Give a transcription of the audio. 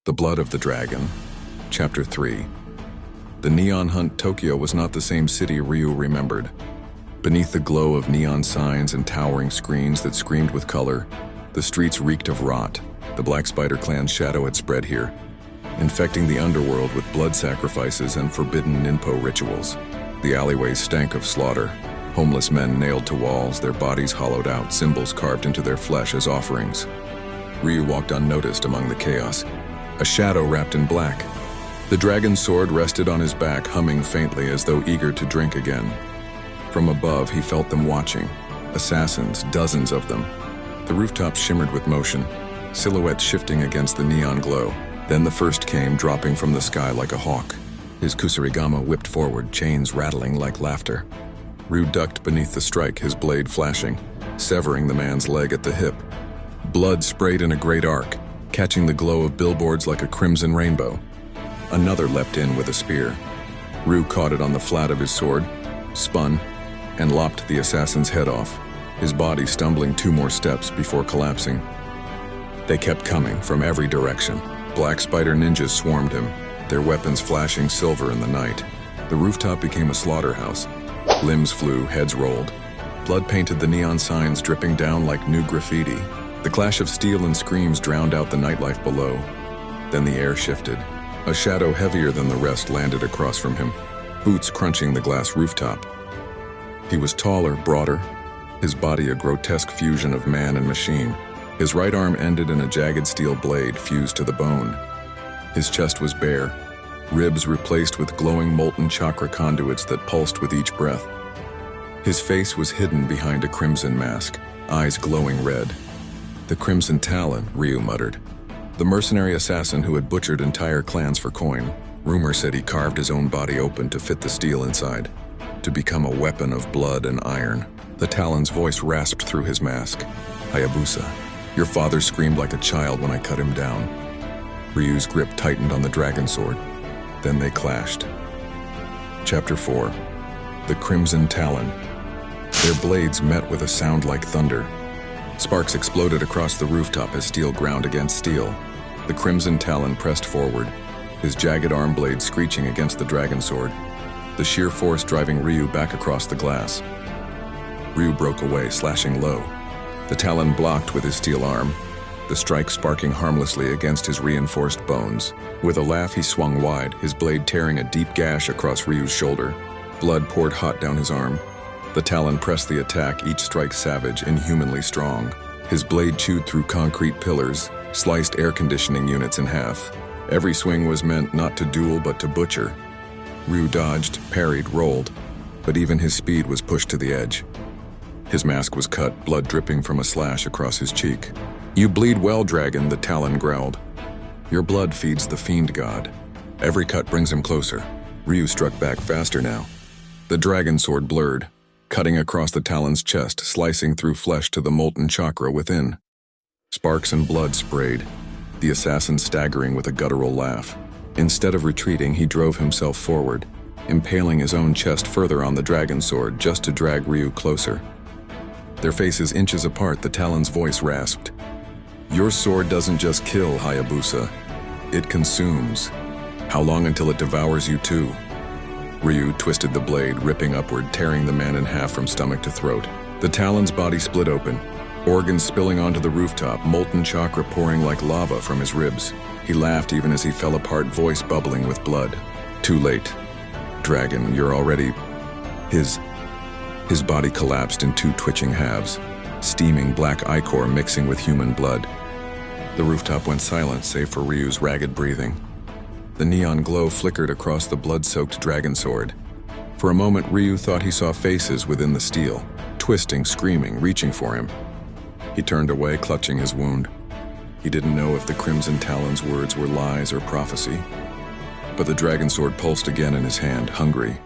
The Blood of the Dragon, Chapter 3. The neon hunt Tokyo was not the same city Ryu remembered. Beneath the glow of neon signs and towering screens that screamed with color, the streets reeked of rot. The Black Spider Clan's shadow had spread here, infecting the underworld with blood sacrifices and forbidden ninpo rituals. The alleyways stank of slaughter. Homeless men nailed to walls, their bodies hollowed out, symbols carved into their flesh as offerings. Ryu walked unnoticed among the chaos, a shadow wrapped in black. The dragon's sword rested on his back, humming faintly as though eager to drink again. From above, he felt them watching. Assassins, dozens of them. The rooftops shimmered with motion, silhouettes shifting against the neon glow. Then the first came, dropping from the sky like a hawk. His kusarigama whipped forward, chains rattling like laughter. Ryu ducked beneath the strike, his blade flashing, severing the man's leg at the hip. Blood sprayed in a great arc, catching the glow of billboards like a crimson rainbow. Another leapt in with a spear. Ryu caught it on the flat of his sword, spun, and lopped the assassin's head off, his body stumbling 2 more steps before collapsing. They kept coming from every direction. Black Spider ninjas swarmed him, their weapons flashing silver in the night. The rooftop became a slaughterhouse. Limbs flew, heads rolled. Blood painted the neon signs, dripping down like new graffiti. The clash of steel and screams drowned out the nightlife below. Then the air shifted. A shadow heavier than the rest landed across from him, boots crunching the glass rooftop. He was taller, broader, his body a grotesque fusion of man and machine. His right arm ended in a jagged steel blade fused to the bone. His chest was bare, ribs replaced with glowing molten chakra conduits that pulsed with each breath. His face was hidden behind a crimson mask, eyes glowing red. The Crimson Talon, Ryu muttered. The mercenary assassin who had butchered entire clans for coin. Rumor said he carved his own body open to fit the steel inside, to become a weapon of blood and iron. The Talon's voice rasped through his mask. Hayabusa, your father screamed like a child when I cut him down. Ryu's grip tightened on the dragon sword. Then they clashed. Chapter 4. The Crimson Talon. Their blades met with a sound like thunder. Sparks exploded across the rooftop as steel ground against steel. The Crimson Talon pressed forward, his jagged arm blade screeching against the dragon sword, the sheer force driving Ryu back across the glass. Ryu broke away, slashing low. The Talon blocked with his steel arm, the strike sparking harmlessly against his reinforced bones. With a laugh, he swung wide, his blade tearing a deep gash across Ryu's shoulder. Blood poured hot down his arm. The Talon pressed the attack, each strike savage, inhumanly strong. His blade chewed through concrete pillars, sliced air conditioning units in half. Every swing was meant not to duel but to butcher. Ryu dodged, parried, rolled, but even his speed was pushed to the edge. His mask was cut, blood dripping from a slash across his cheek. You bleed well, dragon, the Talon growled. Your blood feeds the fiend god. Every cut brings him closer. Ryu struck back faster now. The dragon sword blurred, cutting across the Talon's chest, slicing through flesh to the molten chakra within. Sparks and blood sprayed, the assassin staggering with a guttural laugh. Instead of retreating, he drove himself forward, impaling his own chest further on the dragon sword just to drag Ryu closer. Their faces inches apart, the Talon's voice rasped. Your sword doesn't just kill, Hayabusa. It consumes. How long until it devours you too? Ryu twisted the blade, ripping upward, tearing the man in half from stomach to throat. The Talon's body split open, organs spilling onto the rooftop, molten chakra pouring like lava from his ribs. He laughed even as he fell apart, voice bubbling with blood. Too late. Dragon, you're already... His body collapsed in 2 twitching halves, steaming black ichor mixing with human blood. The rooftop went silent, save for Ryu's ragged breathing. The neon glow flickered across the blood-soaked dragon sword. For a moment, Ryu thought he saw faces within the steel, twisting, screaming, reaching for him. He turned away, clutching his wound. He didn't know if the Crimson Talon's words were lies or prophecy. But the dragon sword pulsed again in his hand, hungry,